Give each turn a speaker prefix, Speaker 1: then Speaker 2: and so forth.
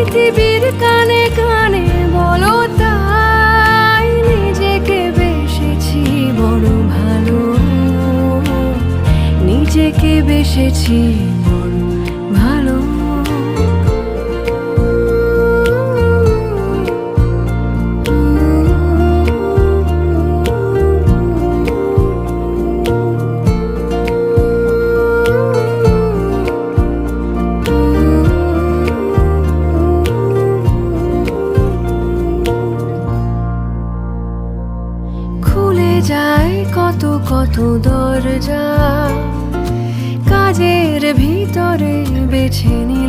Speaker 1: পৃথিবীর কানে কানে বলো তাই, নিজেকে বেসেছি বড় ভালো, নিজেকে বেসেছি বড় ভালো। খুলে যায় কত কত দরজা, কাজের ভিতরে বেছে নিলাম